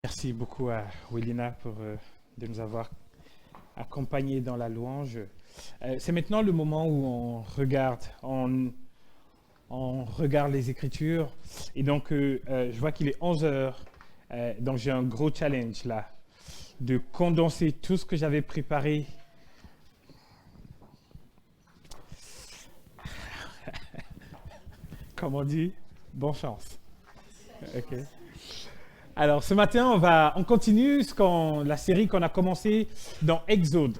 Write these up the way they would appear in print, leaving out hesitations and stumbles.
Merci beaucoup à Wellina de nous avoir accompagnés dans la louange. C'est maintenant le moment où on regarde les Écritures. Et donc, je vois qu'il est 11 heures. Donc, j'ai un gros challenge là, de condenser tout ce que j'avais préparé. Comme on dit, bonne chance. OK. Alors, ce matin, on continue la série qu'on a commencée dans Exode.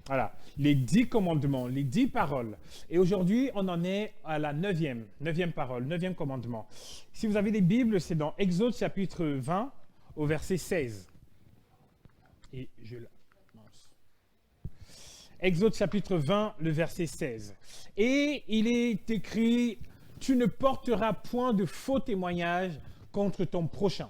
Voilà, les 10 commandements, les 10 paroles. Et aujourd'hui, on en est à la neuvième parole, neuvième commandement. Si vous avez des Bibles, c'est dans Exode chapitre 20 au verset 16. Et Exode chapitre 20, le verset 16. Et il est écrit, « Tu ne porteras point de faux témoignages contre ton prochain. »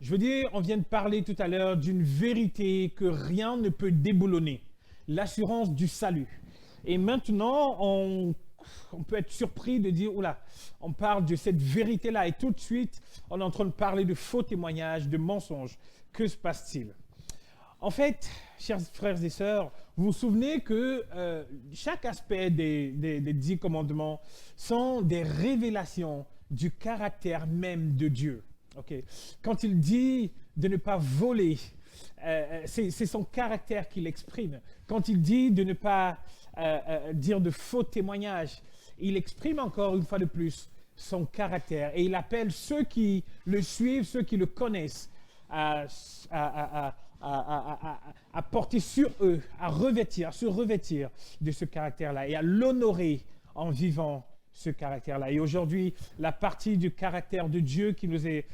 Je veux dire, on vient de parler tout à l'heure d'une vérité que rien ne peut déboulonner, l'assurance du salut. Et maintenant, on peut être surpris de dire, oula, on parle de cette vérité-là et tout de suite, on est en train de parler de faux témoignages, de mensonges. Que se passe-t-il? En fait, chers frères et sœurs, vous vous souvenez que chaque aspect des 10 commandements sont des révélations du caractère même de Dieu. Okay. Quand il dit de ne pas voler, c'est son caractère qu'il exprime. Quand il dit de ne pas dire de faux témoignages, il exprime encore une fois de plus son caractère. Et il appelle ceux qui le suivent, ceux qui le connaissent, à porter sur eux, à se revêtir de ce caractère-là et à l'honorer en vivant ce caractère-là. Et aujourd'hui, la partie du caractère de Dieu qui nous est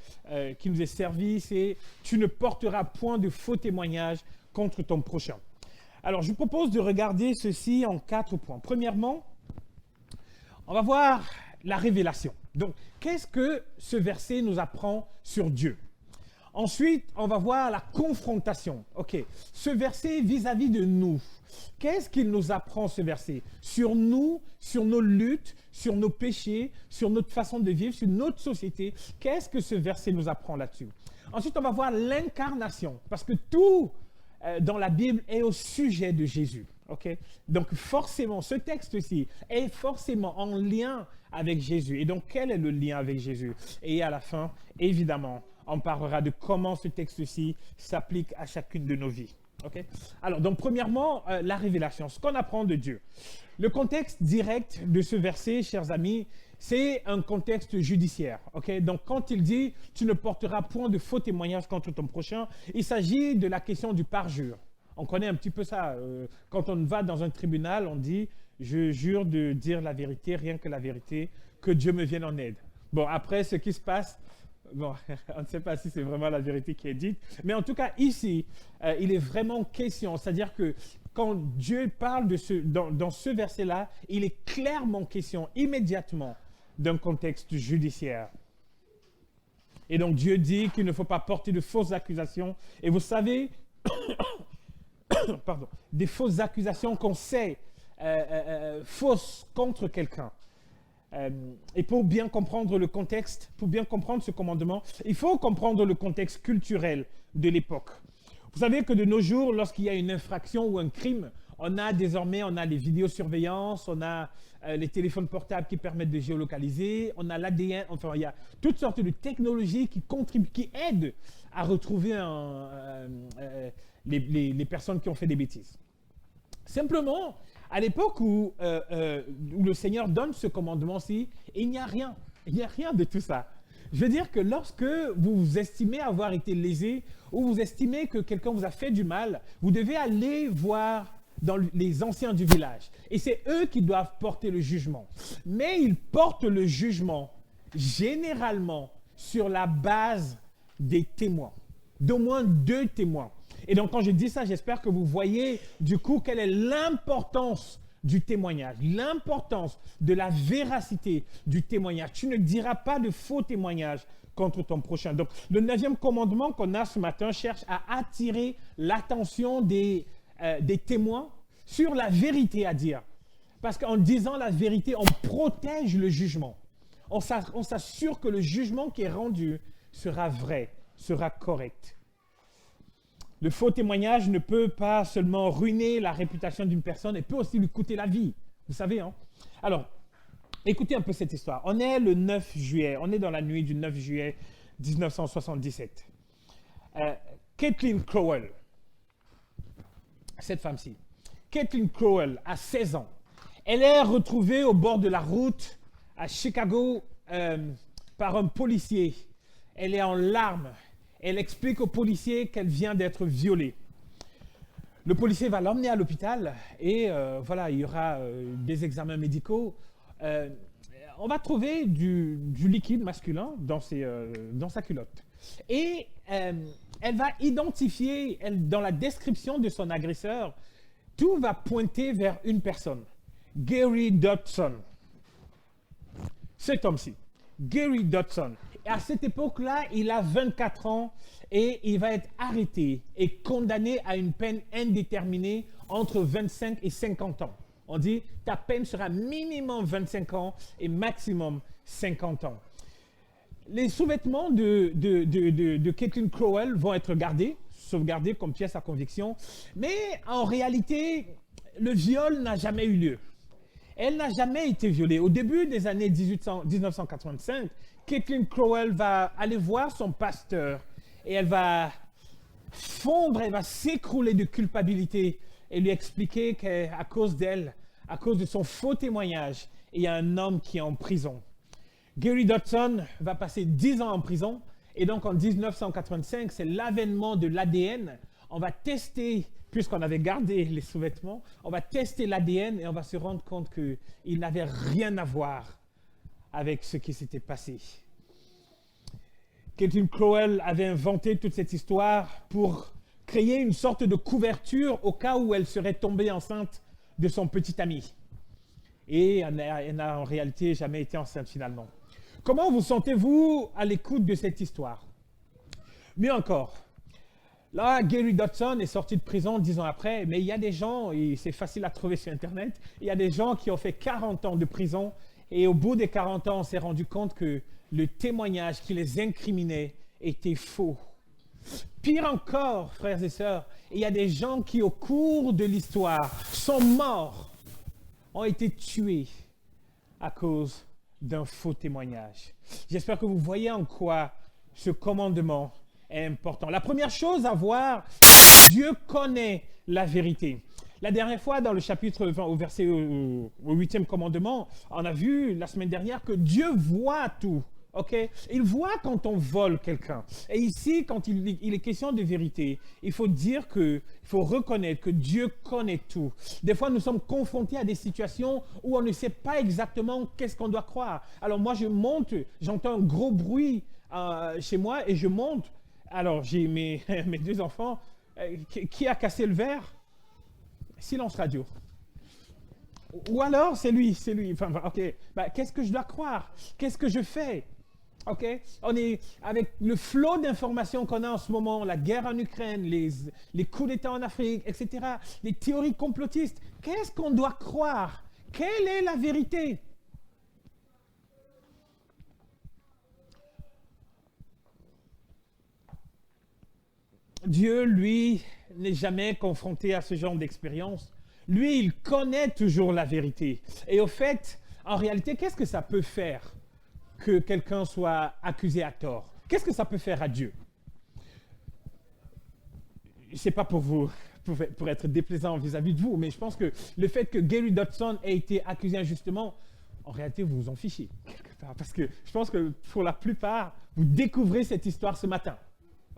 servi, c'est « Tu ne porteras point de faux témoignages contre ton prochain ». Alors, je vous propose de regarder ceci en 4 points. Premièrement, on va voir la révélation. Donc, qu'est-ce que ce verset nous apprend sur Dieu? Ensuite, on va voir la confrontation. OK, ce verset vis-à-vis de nous. Qu'est-ce qu'il nous apprend, ce verset? Sur nous, sur nos luttes, sur nos péchés, sur notre façon de vivre, sur notre société. Qu'est-ce que ce verset nous apprend là-dessus? Ensuite, on va voir l'incarnation, parce que tout dans la Bible est au sujet de Jésus. Okay? Donc, forcément, ce texte-ci est forcément en lien avec Jésus. Et donc, quel est le lien avec Jésus? Et à la fin, évidemment, on parlera de comment ce texte-ci s'applique à chacune de nos vies. Okay? Alors, donc, premièrement, la révélation, ce qu'on apprend de Dieu. Le contexte direct de ce verset, chers amis, c'est un contexte judiciaire. Okay? Donc, quand il dit « Tu ne porteras point de faux témoignages contre ton prochain », il s'agit de la question du parjure. On connaît un petit peu ça. Quand on va dans un tribunal, on dit « Je jure de dire la vérité, rien que la vérité, que Dieu me vienne en aide ». Bon, après, ce qui se passe, bon, on ne sait pas si c'est vraiment la vérité qui est dite, mais en tout cas, ici, il est vraiment question, c'est-à-dire que quand Dieu parle dans ce verset-là, il est clairement question, immédiatement, d'un contexte judiciaire. Et donc, Dieu dit qu'il ne faut pas porter de fausses accusations. Et vous savez, pardon, des fausses accusations qu'on sait fausses contre quelqu'un. Et pour bien comprendre le contexte, pour bien comprendre ce commandement, il faut comprendre le contexte culturel de l'époque. Vous savez que de nos jours, lorsqu'il y a une infraction ou un crime, on a les vidéosurveillances, on a les téléphones portables qui permettent de géolocaliser, on a l'ADN, enfin il y a toutes sortes de technologies qui contribuent, qui aident à retrouver les personnes qui ont fait des bêtises. Simplement, à l'époque où le Seigneur donne ce commandement-ci, il n'y a rien de tout ça. Je veux dire que lorsque vous estimez avoir été lésé ou vous estimez que quelqu'un vous a fait du mal, vous devez aller voir dans les anciens du village. Et c'est eux qui doivent porter le jugement. Mais ils portent le jugement généralement sur la base des témoins, d'au moins 2 témoins. Et donc, quand je dis ça, j'espère que vous voyez du coup quelle est l'importance du témoignage, l'importance de la véracité du témoignage. Tu ne diras pas de faux témoignages contre ton prochain. Donc, le 9e commandement qu'on a ce matin cherche à attirer l'attention des témoins sur la vérité à dire. Parce qu'en disant la vérité, on protège le jugement. On s'assure que le jugement qui est rendu sera vrai, sera correct. Le faux témoignage ne peut pas seulement ruiner la réputation d'une personne, il peut aussi lui coûter la vie. Vous savez, hein? Alors, écoutez un peu cette histoire. On est le 9 juillet, on est dans la nuit du 9 juillet 1977. Caitlin Crowell, cette femme-ci, Caitlin Crowell a 16 ans. Elle est retrouvée au bord de la route à Chicago par un policier. Elle est en larmes. Elle explique au policier qu'elle vient d'être violée. Le policier va l'emmener à l'hôpital et voilà, il y aura des examens médicaux. On va trouver du liquide masculin dans sa culotte. Et elle va identifier, dans la description de son agresseur, tout va pointer vers une personne. Gary Dodson. Cet homme-ci. Gary Dodson. Et à cette époque-là, il a 24 ans et il va être arrêté et condamné à une peine indéterminée entre 25 et 50 ans. On dit, ta peine sera minimum 25 ans et maximum 50 ans. Les sous-vêtements de Caitlin Crowell vont être sauvegardés comme pièce à conviction, mais en réalité, le viol n'a jamais eu lieu. Elle n'a jamais été violée. Au début des années 1985, Caitlin Crowell va aller voir son pasteur et elle va fondre, elle va s'écrouler de culpabilité et lui expliquer qu'à cause d'elle, à cause de son faux témoignage, il y a un homme qui est en prison. Gary Dodson va passer 10 ans en prison et donc en 1985, c'est l'avènement de l'ADN. On va tester, puisqu'on avait gardé les sous-vêtements, on va tester l'ADN et on va se rendre compte qu'il n'avait rien à voir avec ce qui s'était passé. Caitlin Crowell avait inventé toute cette histoire pour créer une sorte de couverture au cas où elle serait tombée enceinte de son petit ami. Et elle n'a en réalité jamais été enceinte finalement. Comment vous sentez-vous à l'écoute de cette histoire? Mieux encore, là, Gary Dodson est sorti de prison 10 ans après, mais il y a des gens, et c'est facile à trouver sur Internet, il y a des gens qui ont fait 40 ans de prison et au bout des 40 ans, on s'est rendu compte que le témoignage qui les incriminait était faux. Pire encore, frères et sœurs, il y a des gens qui, au cours de l'histoire, sont morts, ont été tués à cause d'un faux témoignage. J'espère que vous voyez en quoi ce commandement est important. La première chose à voir, Dieu connaît la vérité. La dernière fois, dans le chapitre 20, au verset au 8e commandement, on a vu la semaine dernière que Dieu voit tout. Okay? Il voit quand on vole quelqu'un. Et ici, quand il est question de vérité, il faut reconnaître que Dieu connaît tout. Des fois, nous sommes confrontés à des situations où on ne sait pas exactement qu'est-ce qu'on doit croire. Alors moi, je monte, j'entends un gros bruit chez moi et je monte. Alors, j'ai mes 2 enfants. Qui a cassé le verre? Silence radio. Ou alors, c'est lui. Enfin, ok. Qu'est-ce que je dois croire? Qu'est-ce que je fais? Ok, on est avec le flot d'informations qu'on a en ce moment, la guerre en Ukraine, les coups d'État en Afrique, etc., les théories complotistes. Qu'est-ce qu'on doit croire? Quelle est la vérité? Dieu, lui, n'est jamais confronté à ce genre d'expérience. Lui, il connaît toujours la vérité. Et au fait, en réalité, qu'est-ce que ça peut faire que quelqu'un soit accusé à tort? Qu'est-ce que ça peut faire à Dieu? Ce n'est pas pour être déplaisant vis-à-vis de vous, mais je pense que le fait que Gary Dodson ait été accusé injustement, en réalité, vous vous en fichez quelque part. Parce que je pense que pour la plupart, vous découvrez cette histoire ce matin.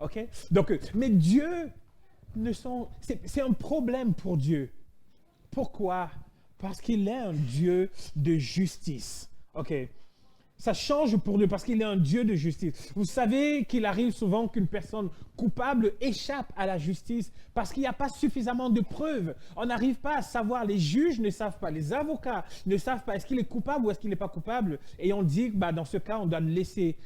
Ok? Donc, mais Dieu, c'est un problème pour Dieu. Pourquoi? Parce qu'il est un Dieu de justice. Ok? Ça change pour Dieu parce qu'il est un Dieu de justice. Vous savez qu'il arrive souvent qu'une personne coupable échappe à la justice parce qu'il n'y a pas suffisamment de preuves. On n'arrive pas à savoir, les juges ne savent pas, les avocats ne savent pas est-ce qu'il est coupable ou est-ce qu'il n'est pas coupable. Et on dit que dans ce cas, on doit le laisser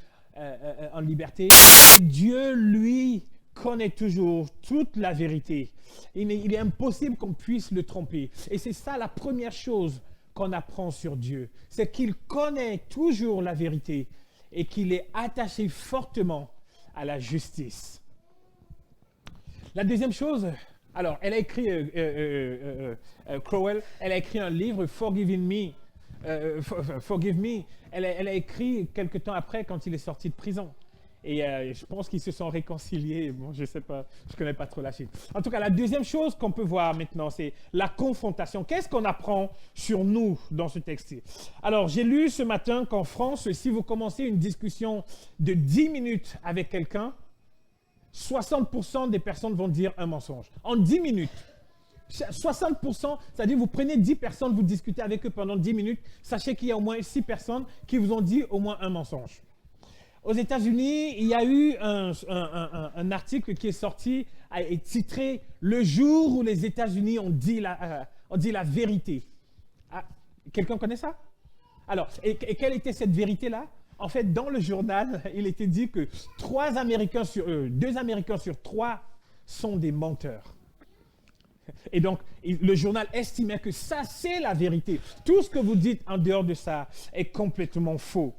en liberté. Et Dieu, lui, connaît toujours toute la vérité. Il est impossible qu'on puisse le tromper. Et c'est ça la première chose qu'on apprend sur Dieu, c'est qu'il connaît toujours la vérité et qu'il est attaché fortement à la justice. La deuxième chose, alors, elle a écrit, Crowell, elle a écrit un livre, Forgive Me. Elle a écrit quelque temps après, quand il est sorti de prison. Et je pense qu'ils se sont réconciliés. Bon, je sais pas, je connais pas trop la suite. En tout cas, la deuxième chose qu'on peut voir maintenant, c'est la confrontation. Qu'est-ce qu'on apprend sur nous dans ce texte? Alors, j'ai lu ce matin qu'en France, si vous commencez une discussion de 10 minutes avec quelqu'un, 60% des personnes vont dire un mensonge. En 10 minutes. 60%, c'est-à-dire vous prenez 10 personnes, vous discutez avec eux pendant 10 minutes, sachez qu'il y a au moins 6 personnes qui vous ont dit au moins un mensonge. Aux États-Unis, il y a eu un article qui est sorti et titré « Le jour où les États-Unis ont dit la vérité ». Ah, quelqu'un connaît ça? Alors, et quelle était cette vérité-là? En fait, dans le journal, il était dit que 2 Américains sur 3 sont des menteurs. Et donc, le journal estimait que ça, c'est la vérité. Tout ce que vous dites en dehors de ça est complètement faux.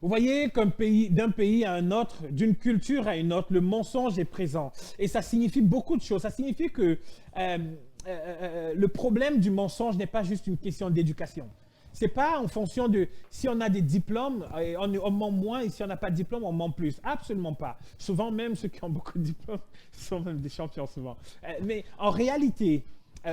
Vous voyez, d'un pays à un autre, d'une culture à une autre, le mensonge est présent. Et ça signifie beaucoup de choses. Ça signifie que le problème du mensonge n'est pas juste une question d'éducation. C'est pas en fonction de si on a des diplômes, on ment moins, et si on n'a pas de diplôme, on ment plus. Absolument pas. Souvent, même ceux qui ont beaucoup de diplômes sont même des champions souvent. Mais en réalité,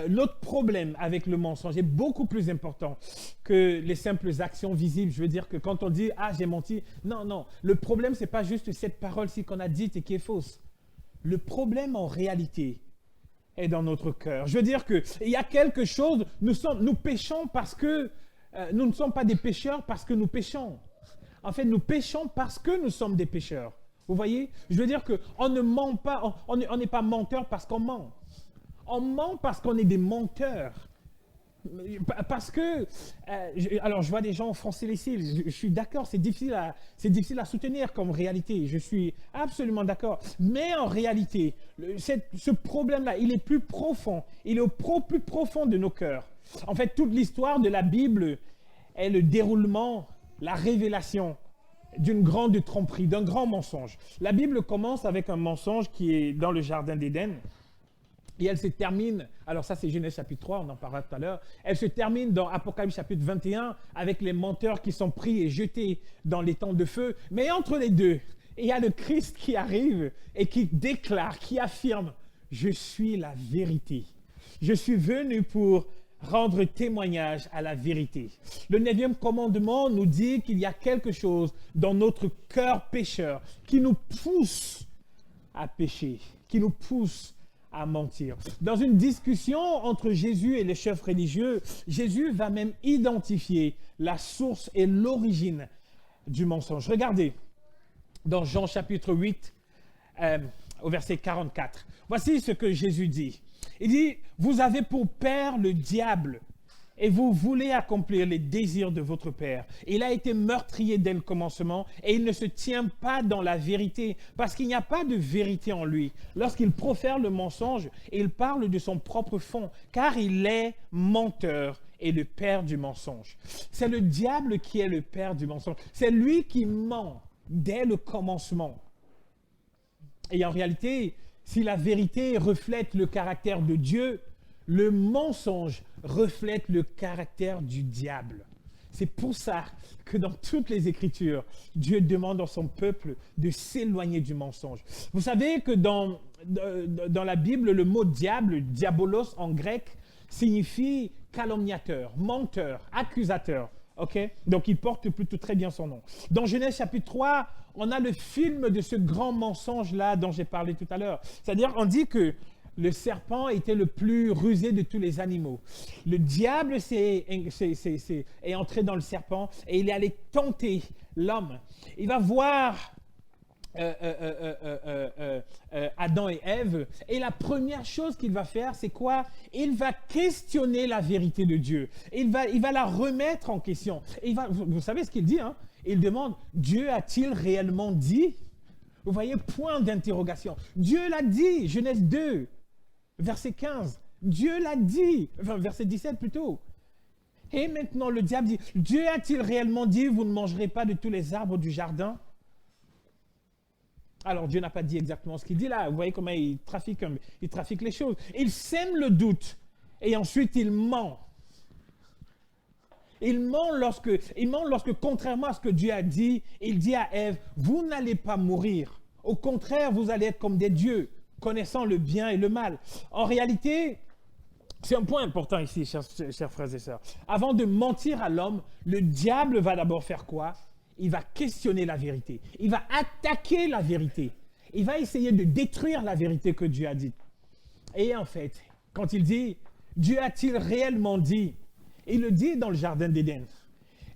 notre problème avec le mensonge est beaucoup plus important que les simples actions visibles. Je veux dire que quand on dit « Ah, j'ai menti », non. Le problème, c'est pas juste cette parole-ci qu'on a dite et qui est fausse. Le problème, en réalité, est dans notre cœur. Je veux dire qu'il y a quelque chose, nous péchons parce que nous ne sommes pas des pécheurs parce que nous péchons. En fait, nous péchons parce que nous sommes des pécheurs. Vous voyez? Je veux dire qu'on ne ment pas, on n'est pas menteur parce qu'on ment. On ment parce qu'on est des menteurs. Parce que, alors je vois des gens froncer les cils, je suis d'accord, c'est difficile à soutenir comme réalité, je suis absolument d'accord. Mais en réalité, ce problème-là, il est plus profond, il est plus profond de nos cœurs. En fait, toute l'histoire de la Bible est le déroulement, la révélation d'une grande tromperie, d'un grand mensonge. La Bible commence avec un mensonge qui est dans le jardin d'Éden. Et elle se termine, alors ça c'est Genèse chapitre 3, on en parlera tout à l'heure, elle se termine dans Apocalypse chapitre 21 avec les menteurs qui sont pris et jetés dans les temps de feu. Mais entre les deux, il y a le Christ qui arrive et qui déclare, qui affirme « Je suis la vérité. Je suis venu pour rendre témoignage à la vérité. » Le 9e commandement nous dit qu'il y a quelque chose dans notre cœur pécheur qui nous pousse à pécher, qui nous pousse à mentir. Dans une discussion entre Jésus et les chefs religieux, Jésus va même identifier la source et l'origine du mensonge. Regardez, dans Jean chapitre 8, au verset 44. Voici ce que Jésus dit. Il dit, « Vous avez pour père le diable, et vous voulez accomplir les désirs de votre père. Il a été meurtrier dès le commencement et il ne se tient pas dans la vérité parce qu'il n'y a pas de vérité en lui. Lorsqu'il profère le mensonge, il parle de son propre fond car il est menteur et le père du mensonge. » C'est le diable qui est le père du mensonge. C'est lui qui ment dès le commencement. Et en réalité, si la vérité reflète le caractère de Dieu, le mensonge reflète le caractère du diable. C'est pour ça que dans toutes les Écritures, Dieu demande à son peuple de s'éloigner du mensonge. Vous savez que dans la Bible, le mot diable, diabolos en grec, signifie calomniateur, menteur, accusateur. Okay? Donc il porte plutôt très bien son nom. Dans Genèse chapitre 3, on a le film de ce grand mensonge-là dont j'ai parlé tout à l'heure. C'est-à-dire, on dit que le serpent était le plus rusé de tous les animaux. Le diable est entré dans le serpent et il est allé tenter l'homme. Il va voir Adam et Ève et la première chose qu'il va faire, c'est quoi? Il va questionner la vérité de Dieu. Il va la remettre en question. Et vous savez ce qu'il dit, hein? Il demande, Dieu a-t-il réellement dit? Vous voyez, point d'interrogation. Dieu l'a dit, Genèse 2. Verset 15, Dieu l'a dit, enfin, verset 17 plutôt. Et maintenant le diable dit, Dieu a-t-il réellement dit, vous ne mangerez pas de tous les arbres du jardin? Alors Dieu n'a pas dit exactement ce qu'il dit là. Vous voyez comment il trafique les choses. Il sème le doute et ensuite il ment. Il ment lorsque, contrairement à ce que Dieu a dit, il dit à Ève, vous n'allez pas mourir. Au contraire, vous allez être comme des dieux, connaissant le bien et le mal. En réalité, c'est un point important ici, chers frères et sœurs. Avant de mentir à l'homme, le diable va d'abord faire quoi? Il va questionner la vérité. Il va attaquer la vérité. Il va essayer de détruire la vérité que Dieu a dite. Et en fait, quand il dit, Dieu a-t-il réellement dit? Il le dit dans le jardin d'Éden.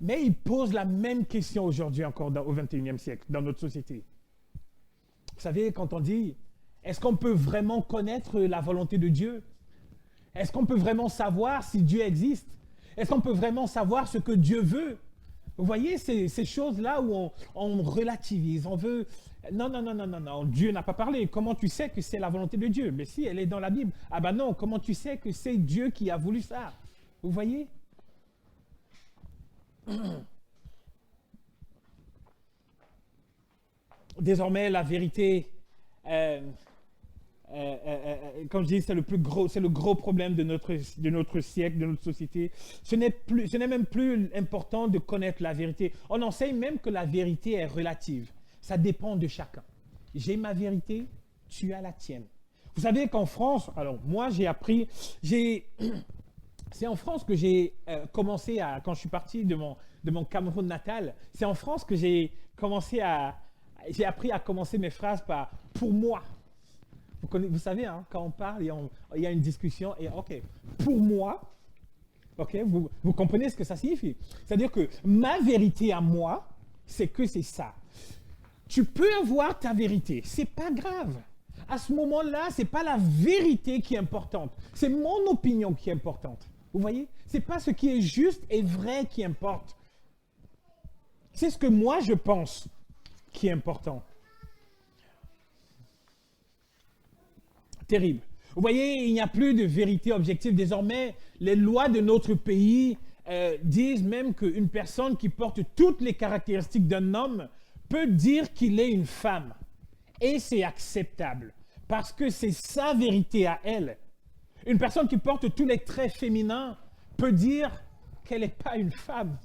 Mais il pose la même question aujourd'hui encore au XXIe siècle, dans notre société. Vous savez, quand on dit, est-ce qu'on peut vraiment connaître la volonté de Dieu? Est-ce qu'on peut vraiment savoir si Dieu existe? Est-ce qu'on peut vraiment savoir ce que Dieu veut? Vous voyez ces choses-là où on relativise, on veut... Non, non, non, non, non, non, Dieu n'a pas parlé. Comment tu sais que c'est la volonté de Dieu? Mais si, elle est dans la Bible. Ah ben non, comment tu sais que c'est Dieu qui a voulu ça? Vous voyez? Désormais, la vérité, comme je dis, c'est le gros problème de notre siècle, de notre société. Ce n'est même plus important de connaître la vérité. On enseigne même que la vérité est relative. Ça dépend de chacun. J'ai ma vérité, tu as la tienne. Vous savez qu'en France, alors moi j'ai appris, c'est en France que j'ai commencé à, quand je suis parti de mon Cameroun natal, c'est en France que j'ai appris à commencer mes phrases par « pour moi ». Vous savez, hein, quand on parle, il y a une discussion et « ok, pour moi », ok, vous comprenez ce que ça signifie. C'est-à-dire que ma vérité à moi, c'est que c'est ça. Tu peux avoir ta vérité, c'est pas grave. À ce moment-là, c'est pas la vérité qui est importante, c'est mon opinion qui est importante. Vous voyez? C'est pas ce qui est juste et vrai qui importe. C'est ce que moi je pense qui est important. Terrible. Vous voyez, il n'y a plus de vérité objective. Désormais, les lois de notre pays disent même qu'une personne qui porte toutes les caractéristiques d'un homme peut dire qu'il est une femme. Et c'est acceptable, parce que c'est sa vérité à elle. Une personne qui porte tous les traits féminins peut dire qu'elle n'est pas une femme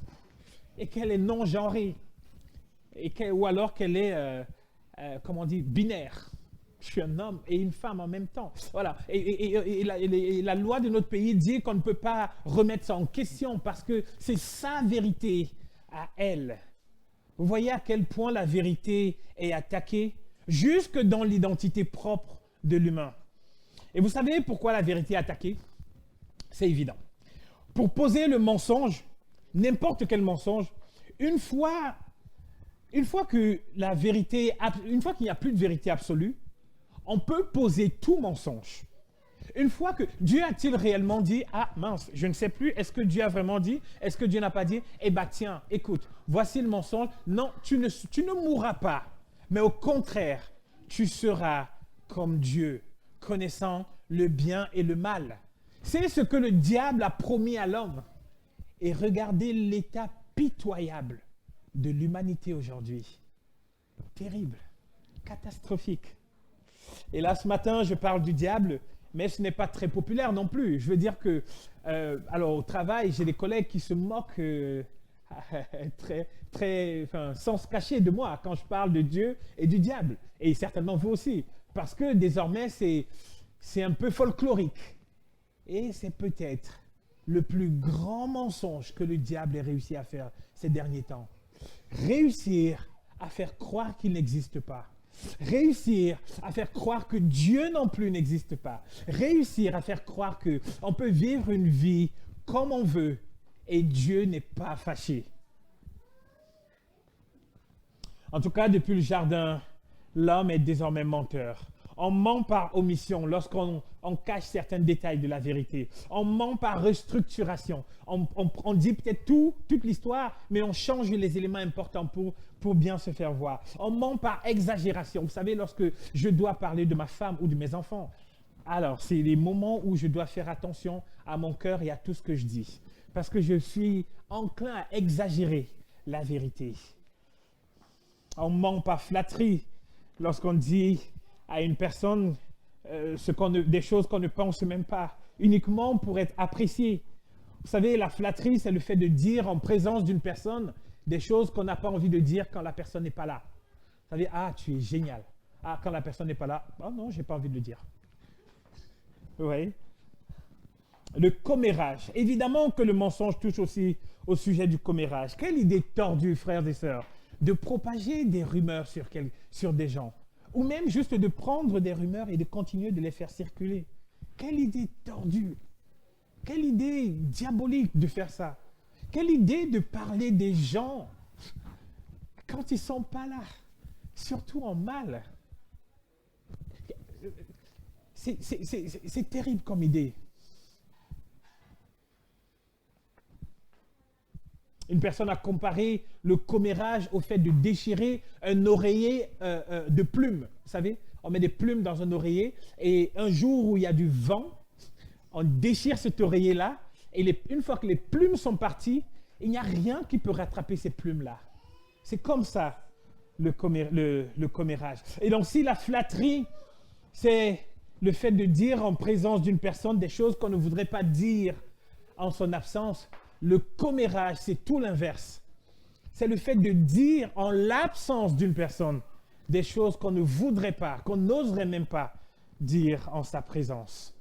et qu'elle est non-genrée, ou alors qu'elle est, comment on dit, binaire. Je suis un homme et une femme en même temps. Voilà. Et la loi de notre pays dit qu'on ne peut pas remettre ça en question parce que c'est sa vérité à elle. Vous voyez à quel point la vérité est attaquée, jusque dans l'identité propre de l'humain. Et vous savez pourquoi la vérité est attaquée? C'est évident. Pour poser le mensonge, n'importe quel mensonge, une fois qu'il n'y a plus de vérité absolue, on peut poser tout mensonge. Une fois que Dieu a-t-il réellement dit, ah mince, je ne sais plus, est-ce que Dieu a vraiment dit, est-ce que Dieu n'a pas dit, eh bien tiens, écoute, voici le mensonge, non, tu ne mourras pas, mais au contraire, tu seras comme Dieu, connaissant le bien et le mal. C'est ce que le diable a promis à l'homme. Et regardez l'état pitoyable de l'humanité aujourd'hui. Terrible, catastrophique. Et là, ce matin, je parle du diable, mais ce n'est pas très populaire non plus. Je veux dire que, alors au travail, j'ai des collègues qui se moquent sans se cacher de moi quand je parle de Dieu et du diable. Et certainement vous aussi. Parce que désormais, c'est un peu folklorique. Et c'est peut-être le plus grand mensonge que le diable ait réussi à faire ces derniers temps. Réussir à faire croire qu'il n'existe pas. Réussir à faire croire que Dieu non plus n'existe pas. Réussir à faire croire qu'on peut vivre une vie comme on veut et Dieu n'est pas fâché. En tout cas, depuis le jardin, l'homme est désormais menteur. On ment par omission lorsqu'on cache certains détails de la vérité. On ment par restructuration. On dit peut-être toute l'histoire, mais on change les éléments importants pour bien se faire voir. On ment par exagération. Vous savez, lorsque je dois parler de ma femme ou de mes enfants, alors c'est les moments où je dois faire attention à mon cœur et à tout ce que je dis. Parce que je suis enclin à exagérer la vérité. On ment par flatterie. lorsqu'on dit à une personne des choses qu'on ne pense même pas, uniquement pour être apprécié. Vous savez, la flatterie, c'est le fait de dire en présence d'une personne des choses qu'on n'a pas envie de dire quand la personne n'est pas là. Vous savez, ah, tu es génial. Ah, quand la personne n'est pas là, oh non, j'ai pas envie de le dire. Vous voyez? Le commérage. Évidemment que le mensonge touche aussi au sujet du commérage. Quelle idée tordue, frères et sœurs, de propager des rumeurs sur des gens. Ou même juste de prendre des rumeurs et de continuer de les faire circuler. Quelle idée tordue. Quelle idée diabolique de faire ça. Quelle idée de parler des gens quand ils ne sont pas là. Surtout en mal. C'est terrible comme idée. Une personne a comparé le commérage au fait de déchirer un oreiller de plumes. Vous savez, on met des plumes dans un oreiller et un jour où il y a du vent, on déchire cet oreiller-là et une fois que les plumes sont parties, il n'y a rien qui peut rattraper ces plumes-là. C'est comme ça le commérage. Et donc si la flatterie, c'est le fait de dire en présence d'une personne des choses qu'on ne voudrait pas dire en son absence, le commérage, c'est tout l'inverse. C'est le fait de dire en l'absence d'une personne des choses qu'on ne voudrait pas, qu'on n'oserait même pas dire en sa présence.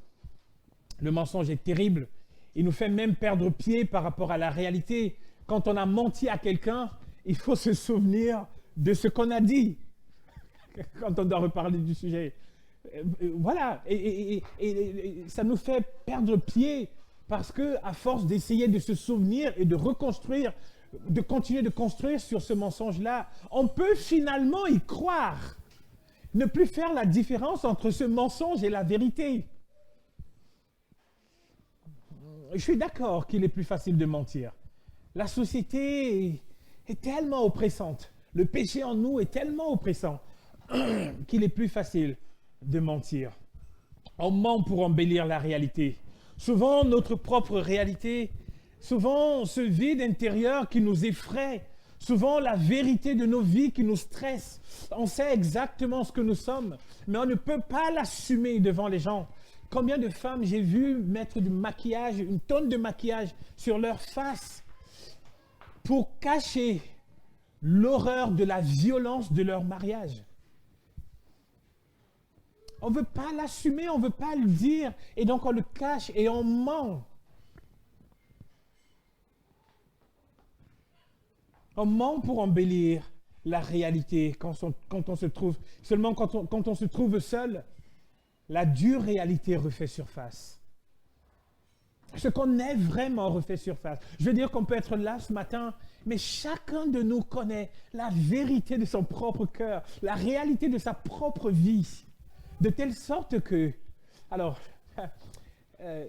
Le mensonge est terrible. Il nous fait même perdre pied par rapport à la réalité. Quand on a menti à quelqu'un, il faut se souvenir de ce qu'on a dit quand on doit reparler du sujet. Voilà, et ça nous fait perdre pied parce que à force d'essayer de se souvenir et de reconstruire, de continuer de construire sur ce mensonge-là, on peut finalement y croire, ne plus faire la différence entre ce mensonge et la vérité. Je suis d'accord qu'il est plus facile de mentir. La société est tellement oppressante, le péché en nous est tellement oppressant qu'il est plus facile de mentir. On ment pour embellir la réalité. Souvent, notre propre réalité, souvent ce vide intérieur qui nous effraie, souvent la vérité de nos vies qui nous stresse. On sait exactement ce que nous sommes, mais on ne peut pas l'assumer devant les gens. Combien de femmes j'ai vu mettre du maquillage, une tonne de maquillage sur leur face pour cacher l'horreur de la violence de leur mariage. On ne veut pas l'assumer, on ne veut pas le dire, et donc on le cache et on ment. On ment pour embellir la réalité quand on se trouve, seulement quand on se trouve seul, la dure réalité refait surface. Ce qu'on est vraiment refait surface. Je veux dire qu'on peut être là ce matin, mais chacun de nous connaît la vérité de son propre cœur, la réalité de sa propre vie. De telle sorte que, alors,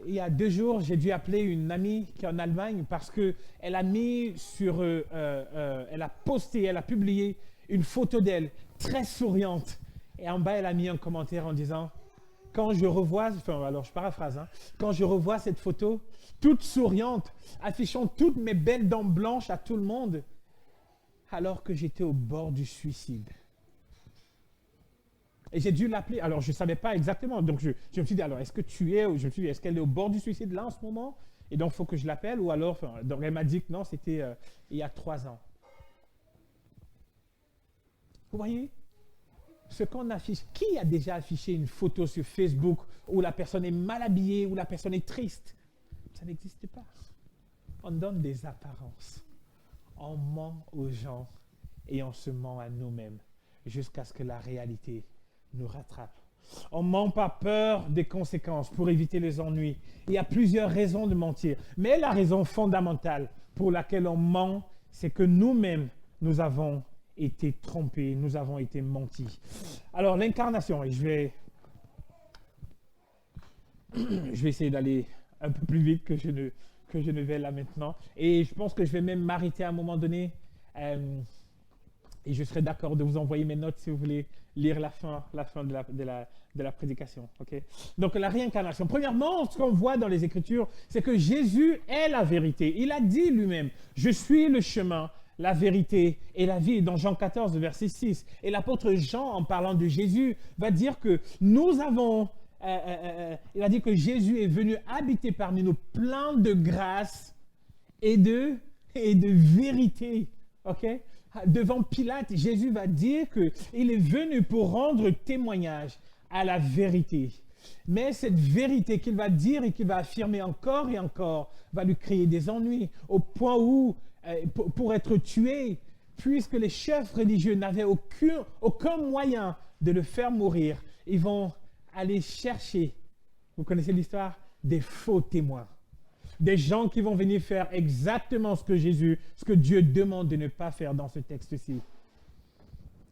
il y a 2 jours, j'ai dû appeler une amie qui est en Allemagne parce qu'elle a mis elle a posté, elle a publié une photo d'elle très souriante. Et en bas, elle a mis un commentaire en disant, quand je revois, enfin, alors je paraphrase, quand je revois cette photo, toute souriante, affichant toutes mes belles dents blanches à tout le monde, alors que j'étais au bord du suicide. Et j'ai dû l'appeler. Alors, je ne savais pas exactement. Donc, je me suis dit, alors, est-ce que tu es, je me suis dit, est-ce qu'elle est au bord du suicide là en ce moment? Et donc, il faut que je l'appelle. Ou alors, donc elle m'a dit que non, c'était il y a 3 ans. Vous voyez? Ce qu'on affiche. Qui a déjà affiché une photo sur Facebook où la personne est mal habillée, où la personne est triste? Ça n'existe pas. On donne des apparences. On ment aux gens et on se ment à nous-mêmes jusqu'à ce que la réalité nous rattrape. On ment par peur des conséquences pour éviter les ennuis. Il y a plusieurs raisons de mentir. Mais la raison fondamentale pour laquelle on ment, c'est que nous-mêmes, nous avons été trompés, nous avons été mentis. Alors, l'incarnation, et je vais essayer d'aller un peu plus vite que je ne vais là maintenant. Et je pense que je vais même m'arrêter à un moment donné. Et je serai d'accord de vous envoyer mes notes si vous voulez lire la fin de la prédication. Okay? Donc la réincarnation. Premièrement, ce qu'on voit dans les Écritures, c'est que Jésus est la vérité. Il a dit lui-même, je suis le chemin, la vérité et la vie, dans Jean 14, verset 6. Et l'apôtre Jean, en parlant de Jésus, va dire que nous avons, il a dit que Jésus est venu habiter parmi nous plein de grâce et de vérité. Ok? Devant Pilate, Jésus va dire qu'il est venu pour rendre témoignage à la vérité. Mais cette vérité qu'il va dire et qu'il va affirmer encore et encore va lui créer des ennuis, au point où, pour être tué, puisque les chefs religieux n'avaient aucun moyen de le faire mourir, ils vont aller chercher, vous connaissez l'histoire, des faux témoins. Des gens qui vont venir faire exactement ce que Dieu demande de ne pas faire dans ce texte-ci.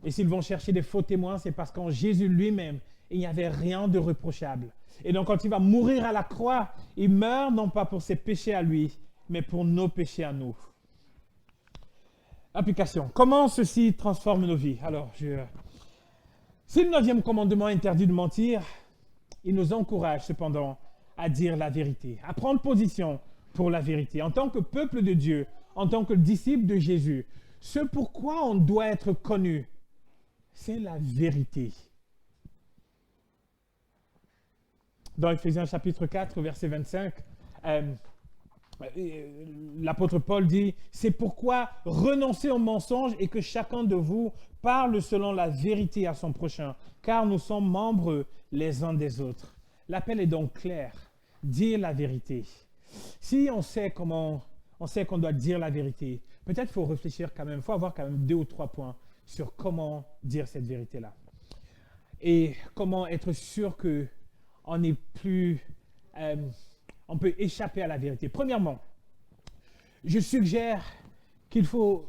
Et s'ils vont chercher des faux témoins, c'est parce qu'en Jésus lui-même, il n'y avait rien de reprochable. Et donc, quand il va mourir à la croix, il meurt non pas pour ses péchés à lui, mais pour nos péchés à nous. Application. Comment ceci transforme nos vies? Alors, si le 9e commandement interdit de mentir, il nous encourage cependant à dire la vérité, à prendre position pour la vérité. En tant que peuple de Dieu, en tant que disciple de Jésus, ce pourquoi on doit être connu, c'est la vérité. Dans Éphésiens chapitre 4, verset 25, l'apôtre Paul dit « C'est pourquoi renoncez au mensonge et que chacun de vous parle selon la vérité à son prochain, car nous sommes membres les uns des autres. » L'appel est donc clair, dire la vérité. Si on sait qu'on doit dire la vérité, peut-être il faut réfléchir quand même, il faut avoir quand même 2 ou 3 points sur comment dire cette vérité-là. Et comment être sûr que on peut échapper à la vérité. Premièrement, je suggère qu'il faut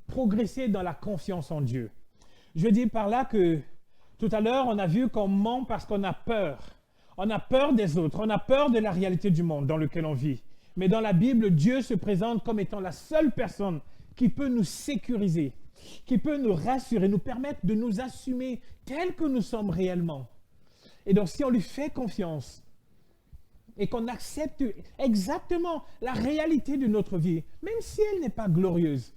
progresser dans la confiance en Dieu. Je dis par là que tout à l'heure, on a vu qu'on ment parce qu'on a peur. On a peur des autres, on a peur de la réalité du monde dans lequel on vit. Mais dans la Bible, Dieu se présente comme étant la seule personne qui peut nous sécuriser, qui peut nous rassurer, nous permettre de nous assumer tels que nous sommes réellement. Et donc, si on lui fait confiance et qu'on accepte exactement la réalité de notre vie, même si elle n'est pas glorieuse,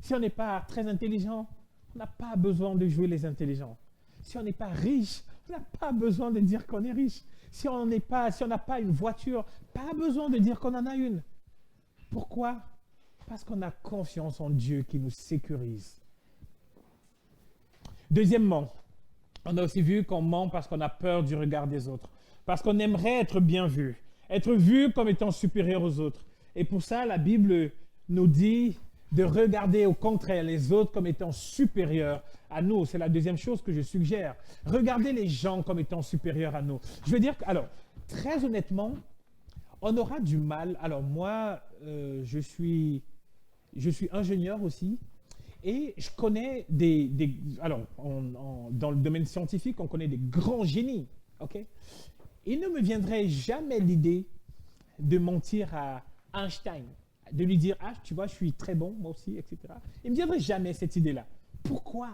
si on n'est pas très intelligent, on n'a pas besoin de jouer les intelligents. Si on n'est pas riche, on n'a pas besoin de dire qu'on est riche. Si on n'a pas une voiture, pas besoin de dire qu'on en a une. Pourquoi? Parce qu'on a confiance en Dieu qui nous sécurise. Deuxièmement, on a aussi vu qu'on ment parce qu'on a peur du regard des autres, parce qu'on aimerait être bien vu, être vu comme étant supérieur aux autres. Et pour ça, la Bible nous dit de regarder au contraire les autres comme étant supérieurs à nous. C'est la deuxième chose que je suggère. Regardez les gens comme étant supérieurs à nous. Je veux dire, alors, très honnêtement, on aura du mal. Alors moi, je suis ingénieur aussi. Et je connais dans le domaine scientifique, on connaît des grands génies, ok? Il ne me viendrait jamais l'idée de mentir à Einstein, de lui dire « Ah, tu vois, je suis très bon, moi aussi, etc. » Il ne me viendrait jamais cette idée-là. Pourquoi?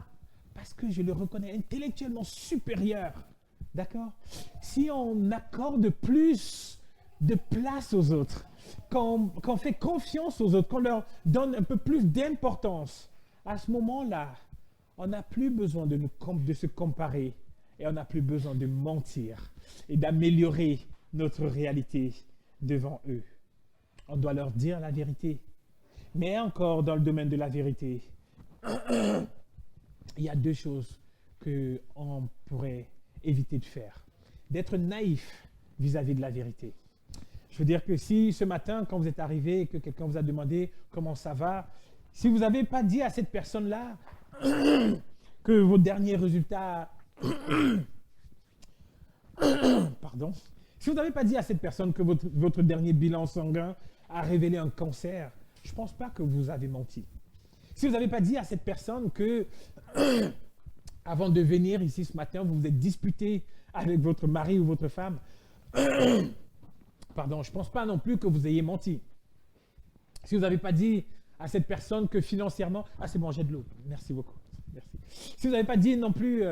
Parce que je le reconnais intellectuellement supérieur, d'accord? Si on accorde plus de place aux autres, qu'on fait confiance aux autres, qu'on leur donne un peu plus d'importance, à ce moment-là, on n'a plus besoin de se comparer et on n'a plus besoin de mentir et d'améliorer notre réalité devant eux. On doit leur dire la vérité. Mais encore dans le domaine de la vérité, il y a 2 choses qu'on pourrait éviter de faire. D'être naïf vis-à-vis de la vérité. Je veux dire que si ce matin, quand vous êtes arrivé et que quelqu'un vous a demandé comment ça va, si vous n'avez pas dit à cette personne-là que vos derniers résultats... Pardon. Si vous n'avez pas dit à cette personne que votre dernier bilan sanguin a révélé un cancer, je ne pense pas que vous avez menti. Si vous n'avez pas dit à cette personne que, avant de venir ici ce matin, vous vous êtes disputé avec votre mari ou votre femme, pardon, je ne pense pas non plus que vous ayez menti. Si vous n'avez pas dit à cette personne que financièrement... Ah, c'est bon, j'ai de l'eau. Merci beaucoup. Merci. Si vous n'avez pas dit non plus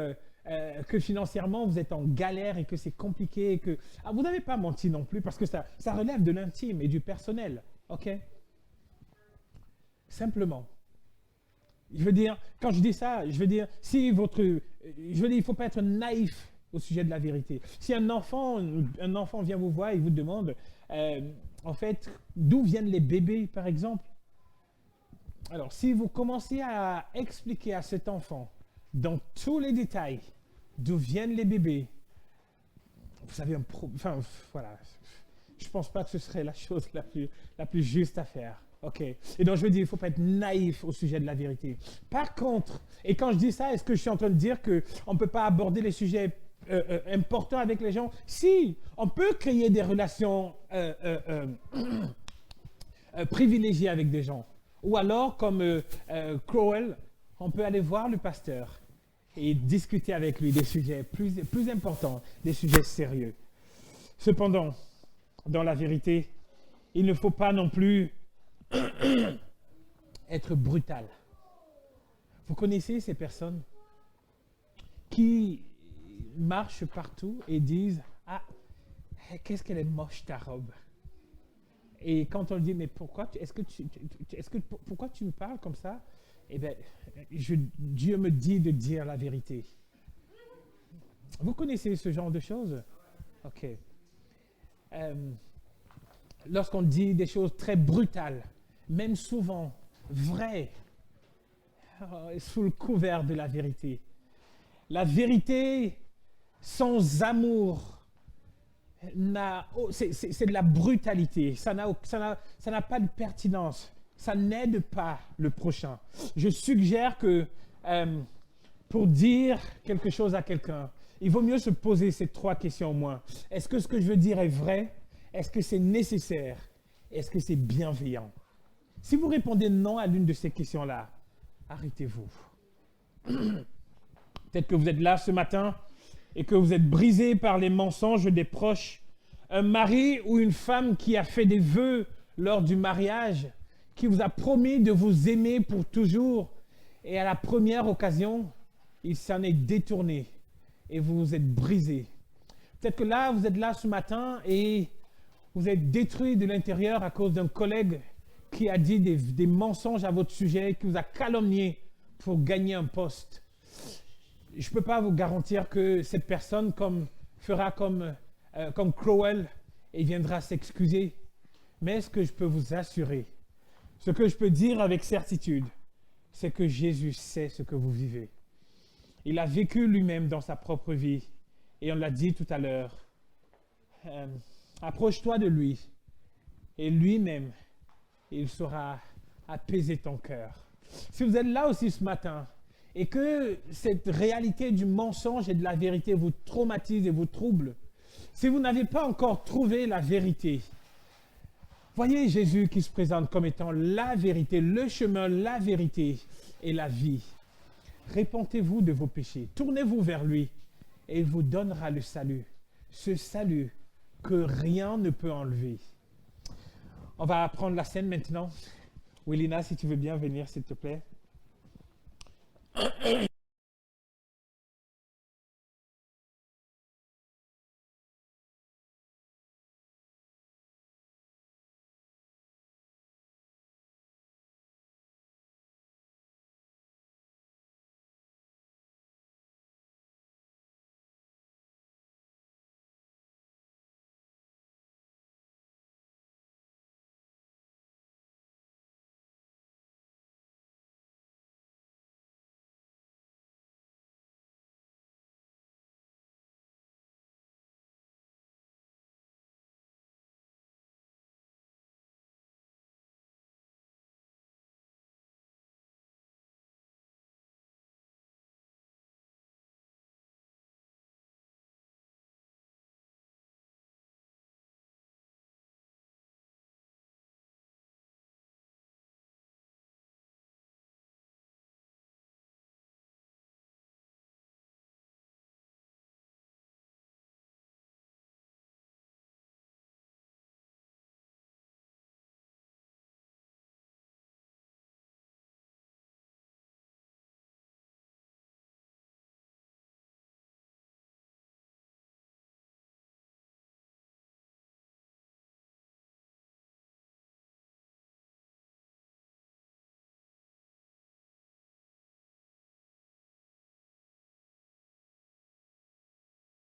que financièrement, vous êtes en galère et que c'est compliqué, et que... Ah, vous n'avez pas menti non plus parce que ça relève de l'intime et du personnel. OK? Simplement, Je veux dire, quand je dis ça, je veux dire, si votre, je veux dire, il ne faut pas être naïf au sujet de la vérité. Si un enfant vient vous voir et vous demande, en fait, d'où viennent les bébés, par exemple. Alors, si vous commencez à expliquer à cet enfant, dans tous les détails, d'où viennent les bébés, vous avez enfin, voilà, je ne pense pas que ce serait la chose la plus juste à faire. OK. Et donc, je veux dire, il ne faut pas être naïf au sujet de la vérité. Par contre, et quand je dis ça, est-ce que je suis en train de dire qu'on ne peut pas aborder les sujets importants avec les gens? Si, on peut créer des relations privilégiées avec des gens. Ou alors, comme Crowell, on peut aller voir le pasteur et discuter avec lui des sujets plus importants, des sujets sérieux. Cependant, dans la vérité, il ne faut pas non plus être brutal. Vous connaissez ces personnes qui marchent partout et disent « Ah, qu'est-ce qu'elle est moche ta robe !» Et quand on lui dit « Mais pourquoi pourquoi tu me parles comme ça ?» Eh bien, Dieu me dit de dire la vérité. Vous connaissez ce genre de choses? OK. Lorsqu'on dit des choses très brutales, même souvent vraies, sous le couvert de la vérité. La vérité sans amour, c'est de la brutalité. Ça n'a pas de pertinence. Ça n'aide pas le prochain. Je suggère que pour dire quelque chose à quelqu'un, il vaut mieux se poser ces 3 questions au moins. Est-ce que ce que je veux dire est vrai? Est-ce que c'est nécessaire? Est-ce que c'est bienveillant? Si vous répondez non à l'une de ces questions-là, arrêtez-vous. Peut-être que vous êtes là ce matin et que vous êtes brisé par les mensonges des proches. Un mari ou une femme qui a fait des vœux lors du mariage, qui vous a promis de vous aimer pour toujours, et à la première occasion, il s'en est détourné et vous vous êtes brisé. Peut-être que là, vous êtes là ce matin et vous êtes détruit de l'intérieur à cause d'un collègue qui a dit des mensonges à votre sujet, qui vous a calomnié pour gagner un poste. Je ne peux pas vous garantir que cette personne fera comme Crowell et viendra s'excuser. Mais ce que je peux vous assurer, ce que je peux dire avec certitude, c'est que Jésus sait ce que vous vivez. Il a vécu lui-même dans sa propre vie. Et on l'a dit tout à l'heure. Approche-toi de lui. Et lui-même, il saura apaiser ton cœur. Si vous êtes là aussi ce matin, et que cette réalité du mensonge et de la vérité vous traumatise et vous trouble, si vous n'avez pas encore trouvé la vérité, voyez Jésus qui se présente comme étant la vérité, le chemin, la vérité et la vie. Répentez-vous de vos péchés, tournez-vous vers lui et il vous donnera le salut. Ce salut que rien ne peut enlever. On va prendre la scène maintenant. Willina, si tu veux bien venir, s'il te plaît.